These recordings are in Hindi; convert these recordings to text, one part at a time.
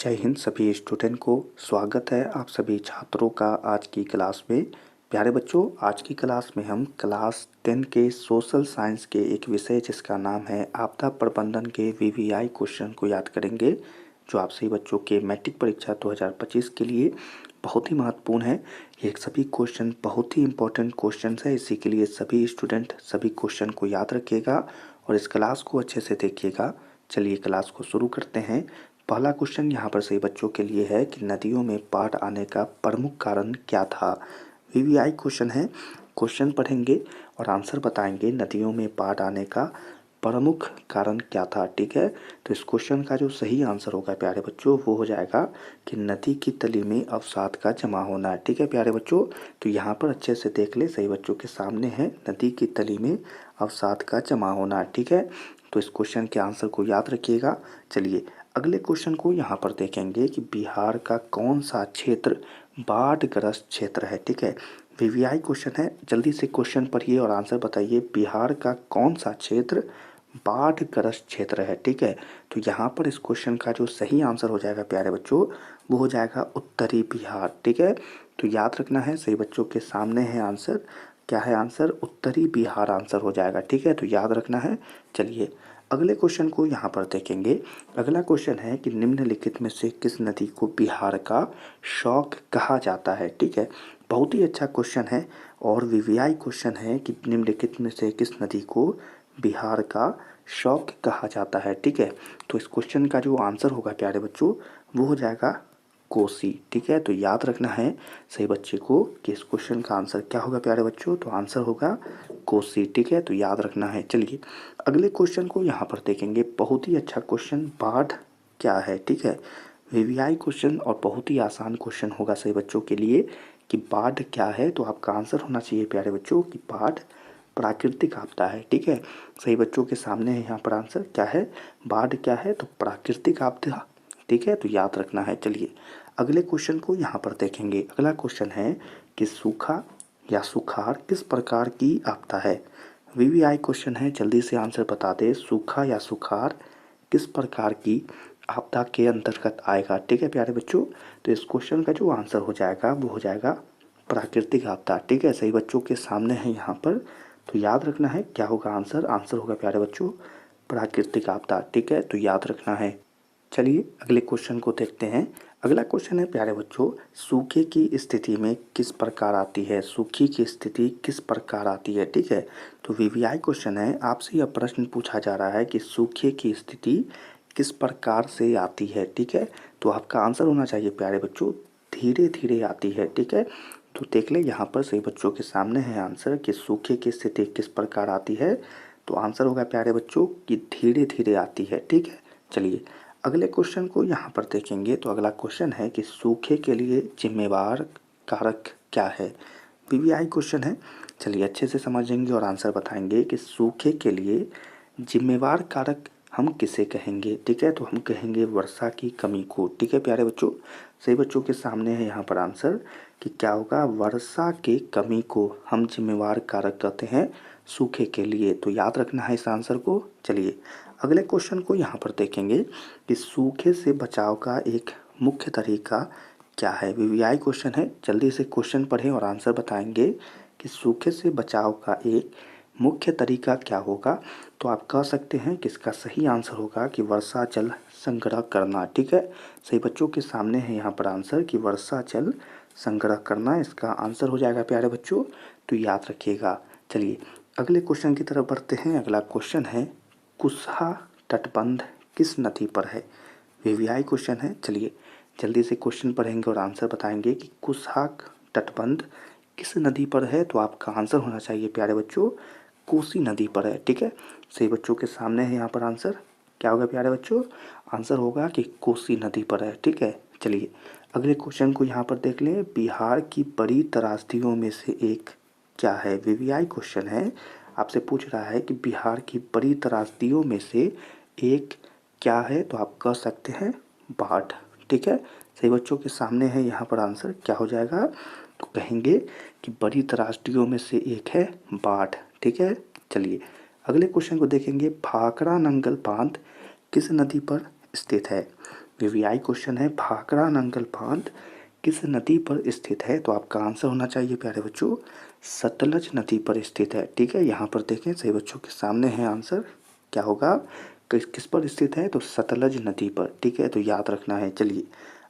जय हिंद सभी स्टूडेंट को स्वागत है आप सभी छात्रों का आज की क्लास में। प्यारे बच्चों, आज की क्लास में हम क्लास 10 के सोशल साइंस के एक विषय जिसका नाम है आपदा प्रबंधन के वीवीआई क्वेश्चन को याद करेंगे, जो आप सभी बच्चों के मैट्रिक परीक्षा 2025 के लिए बहुत ही महत्वपूर्ण है। ये सभी क्वेश्चन बहुत ही इंपॉर्टेंट क्वेश्चन है, इसी के लिए सभी स्टूडेंट सभी क्वेश्चन को याद रखिएगा और इस क्लास को अच्छे से देखिएगा। चलिए क्लास को शुरू करते हैं। पहला क्वेश्चन यहाँ पर सही बच्चों के लिए है कि नदियों में बाढ़ आने का प्रमुख कारण क्या था। वीवीआई क्वेश्चन है, क्वेश्चन पढ़ेंगे और आंसर बताएंगे। नदियों में बाढ़ आने का प्रमुख कारण क्या था, ठीक है। तो इस क्वेश्चन का जो सही आंसर होगा प्यारे बच्चों वो हो जाएगा कि नदी की तली में अवसाद का जमा होना, ठीक है प्यारे बच्चों। तो यहाँ पर अच्छे से देख ले, सही बच्चों के सामने है नदी की तली में अवसाद का जमा होना, ठीक है। तो इस क्वेश्चन के आंसर को याद रखिएगा। चलिए अगले क्वेश्चन को यहाँ पर देखेंगे कि बिहार का कौन सा क्षेत्र बाढ़ग्रस्त क्षेत्र है, ठीक है। वीवीआई क्वेश्चन है, जल्दी से क्वेश्चन पढ़िए और आंसर बताइए। बिहार का कौन सा क्षेत्र बाढ़ग्रस्त क्षेत्र है, ठीक है। तो यहाँ पर इस क्वेश्चन का जो सही आंसर हो जाएगा प्यारे बच्चों वो हो जाएगा उत्तरी बिहार, ठीक है। तो याद रखना है, सही बच्चों के सामने है आंसर। क्या है आंसर? उत्तरी बिहार आंसर हो जाएगा, ठीक है। तो याद रखना है। चलिए अगले क्वेश्चन को यहाँ पर देखेंगे। अगला क्वेश्चन है कि निम्नलिखित में से किस नदी को बिहार का शौक कहा जाता है, ठीक है। बहुत ही अच्छा क्वेश्चन है और वीवीआई क्वेश्चन है कि निम्नलिखित में से किस नदी को बिहार का शौक कहा जाता है, ठीक है। तो इस क्वेश्चन का जो आंसर होगा प्यारे बच्चों वो हो जाएगा कोसी, ठीक है। तो याद रखना है सही बच्चे को कि इस क्वेश्चन का आंसर क्या होगा प्यारे बच्चों, तो आंसर होगा कोसी, ठीक है। तो याद रखना है। चलिए अगले क्वेश्चन को यहाँ पर देखेंगे। बहुत ही अच्छा क्वेश्चन, बाढ़ क्या है, ठीक है। वीवीआई क्वेश्चन और बहुत ही आसान क्वेश्चन होगा सही बच्चों के लिए कि बाढ़ क्या है। तो आपका आंसर होना चाहिए प्यारे बच्चों कि बाढ़ प्राकृतिक आपदा है, ठीक है। सही बच्चों के सामने है यहाँ पर आंसर क्या है, बाढ़ क्या है, तो प्राकृतिक आपदा, ठीक है। तो याद रखना है। चलिए अगले क्वेश्चन को यहाँ पर देखेंगे। अगला क्वेश्चन है कि सूखा या सुखाड़ किस प्रकार की आपदा है। वीवीआई क्वेश्चन है, जल्दी से आंसर बता दे। सूखा या सुखाड़ किस प्रकार की आपदा के अंतर्गत आएगा, ठीक है प्यारे बच्चों। तो इस क्वेश्चन का जो आंसर हो जाएगा वो हो जाएगा प्राकृतिक आपदा, ठीक है। सही बच्चों के सामने है यहाँ पर। तो याद रखना है क्या होगा आंसर, आंसर होगा प्यारे बच्चों प्राकृतिक आपदा, ठीक है। तो याद रखना है। चलिए अगले क्वेश्चन को देखते हैं। अगला क्वेश्चन है प्यारे बच्चों, सूखे की स्थिति में किस प्रकार आती है। सूखी की स्थिति किस प्रकार आती है, ठीक है। तो वीवीआई क्वेश्चन है, आपसे यह प्रश्न पूछा जा रहा है कि सूखे की स्थिति किस प्रकार से आती है, ठीक है। तो आपका आंसर होना चाहिए प्यारे बच्चों धीरे धीरे आती है, ठीक है। तो देख ले यहाँ पर सही बच्चों के सामने है आंसर कि सूखे की स्थिति किस प्रकार आती है। तो आंसर होगा प्यारे बच्चों कि धीरे धीरे आती है, ठीक है। चलिए अगले क्वेश्चन को यहाँ पर देखेंगे। तो अगला क्वेश्चन है कि सूखे के लिए जिम्मेवार कारक क्या है। वीवीआई क्वेश्चन है, चलिए अच्छे से समझेंगे और आंसर बताएंगे कि सूखे के लिए जिम्मेवार कारक हम किसे कहेंगे, ठीक है। तो हम कहेंगे वर्षा की कमी को, ठीक है प्यारे बच्चों। सही बच्चों के सामने है यहाँ पर आंसर कि क्या होगा, वर्षा की कमी को हम जिम्मेवार कारक कहते हैं सूखे के लिए। तो याद रखना है इस आंसर को। चलिए अगले क्वेश्चन को यहाँ पर देखेंगे कि सूखे से बचाव का एक मुख्य तरीका क्या है। वीवीआई क्वेश्चन है, जल्दी से क्वेश्चन पढ़ें और आंसर बताएंगे कि सूखे से बचाव का एक मुख्य तरीका क्या होगा। तो आप कह सकते हैं कि इसका सही आंसर होगा कि वर्षा जल संग्रह करना, ठीक है। सही बच्चों के सामने है यहाँ पर आंसर कि वर्षा जल संग्रह करना इसका आंसर हो जाएगा प्यारे बच्चों। तो याद रखिएगा। चलिए अगले क्वेश्चन की तरफ बढ़ते हैं। अगला क्वेश्चन है कुसहा तटबंध किस नदी पर है। वीवीआई क्वेश्चन है, चलिए जल्दी से क्वेश्चन पढ़ेंगे और आंसर बताएंगे कि कुसहा तटबंध किस नदी पर है। तो आपका आंसर होना चाहिए प्यारे बच्चों कोसी नदी पर है, ठीक है। सही बच्चों के सामने है यहाँ पर आंसर क्या होगा प्यारे बच्चों, आंसर होगा कि कोसी नदी पर है, ठीक है। चलिए अगले क्वेश्चन को यहाँ पर देख लें। बिहार की बड़ी त्रासदियों में से एक क्या है। वीवीआई क्वेश्चन है, आपसे पूछ रहा है कि बिहार की बड़ी त्रासदियों में से एक क्या है। तो आप कह सकते हैं बाढ़, ठीक है। सही बच्चों के सामने है यहाँ पर आंसर क्या हो जाएगा, तो कहेंगे कि बड़ी त्रासदियों में से एक है बाढ़, ठीक है। चलिए अगले क्वेश्चन को देखेंगे। भाखड़ा नंगल बांध किस नदी पर स्थित है। वीवीआई क्वेश्चन है, भाखड़ा नंगल बांध किस नदी पर स्थित है? तो आपका आंसर होना चाहिए प्यारे बच्चों सतलज नदी पर स्थित है। ठीक है, यहाँ पर देखें सही बच्चों के सामने है आंसर, क्या होगा, किस पर स्थित है? तो सतलज नदी पर। ठीक है, तो याद रखना है। चलिए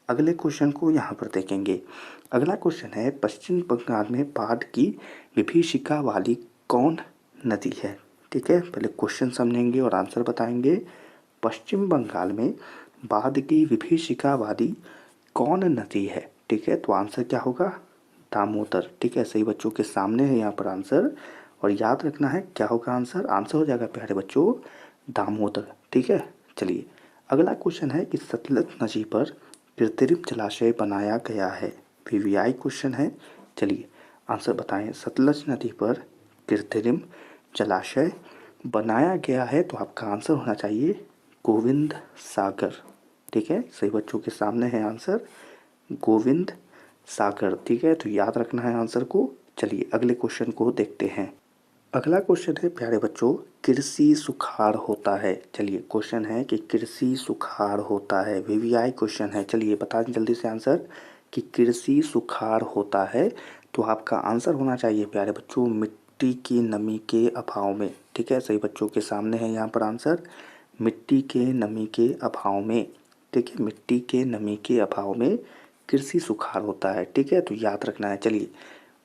अगले क्वेश्चन को यहाँ पर देखेंगे। अगला क्वेश्चन है, पश्चिम बंगाल में बाढ़ की विभीषिका वाली कौन नदी है? ठीक है, पहले क्वेश्चन समझेंगे और आंसर बताएंगे। पश्चिम बंगाल में बाढ़ की विभीषिका वाली कौन नदी है? ठीक है, तो आंसर क्या होगा? दामोदर। ठीक है, सही बच्चों के सामने है यहाँ पर आंसर, और याद रखना है क्या होगा आंसर। आंसर हो जाएगा प्यारे बच्चों दामोदर। ठीक है, चलिए अगला क्वेश्चन है कि सतलज नदी पर कृत्रिम जलाशय बनाया गया है। वीवीआई क्वेश्चन है। चलिए आंसर बताएं। सतलज नदी पर कृत्रिम जलाशय बनाया गया है, तो आपका आंसर होना चाहिए गोविंद सागर। ठीक है, सही बच्चों के सामने है आंसर गोविंद सागर। ठीक है, तो याद रखना है आंसर को। चलिए अगले क्वेश्चन को देखते हैं। अगला क्वेश्चन है प्यारे बच्चों, कृषि सुखाड़ होता है। चलिए क्वेश्चन है कि कृषि सुखाड़ होता है। वीवीआई क्वेश्चन है। चलिए बता दें जल्दी से आंसर कि कृषि सुखाड़ होता है, तो आपका आंसर होना चाहिए प्यारे बच्चों मिट्टी की नमी के अभाव में। ठीक है, सही बच्चों के सामने है यहाँ पर आंसर मिट्टी के नमी के अभाव में। ठीक है, मिट्टी के नमी के अभाव में कृषि सुखाड़ होता है। ठीक है, तो याद रखना है। चलिए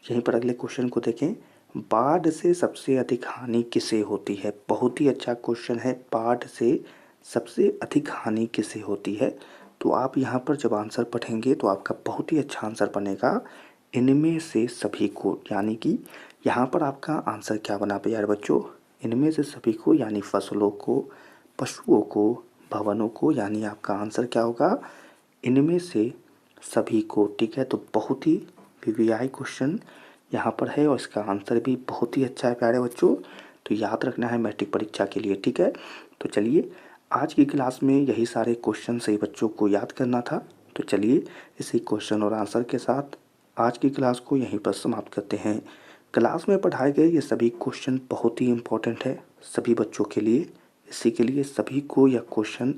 यहीं पर अगले क्वेश्चन को देखें। बाढ़ से सबसे अधिक हानि किसे होती है? बहुत ही अच्छा क्वेश्चन है। बाढ़ से सबसे अधिक हानि किसे होती है? तो आप यहाँ पर जब आंसर पढ़ेंगे तो आपका बहुत ही अच्छा आंसर बनेगा इनमें से सभी को, यानी कि यहाँ पर आपका आंसर क्या बना यार बच्चों, इनमें से सभी को, यानी फसलों को, पशुओं को, भवनों को, यानी आपका आंसर क्या होगा इनमें से सभी को। ठीक है, तो बहुत ही वीवीआई क्वेश्चन यहाँ पर है और इसका आंसर भी बहुत ही अच्छा है प्यारे बच्चों, तो याद रखना है मैट्रिक परीक्षा के लिए। ठीक है, तो चलिए आज की क्लास में यही सारे क्वेश्चन सही बच्चों को याद करना था। तो चलिए इसी क्वेश्चन और आंसर के साथ आज की क्लास को यहीं पर समाप्त करते हैं। क्लास में पढ़ाए गए ये सभी क्वेश्चन बहुत ही इम्पोर्टेंट है सभी बच्चों के लिए, इसी के लिए सभी को यह क्वेश्चन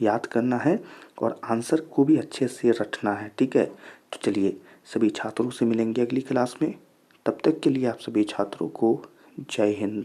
याद करना है और आंसर को भी अच्छे से रटना है। ठीक है, तो चलिए सभी छात्रों से मिलेंगे अगली क्लास में। तब तक के लिए आप सभी छात्रों को जय हिंद।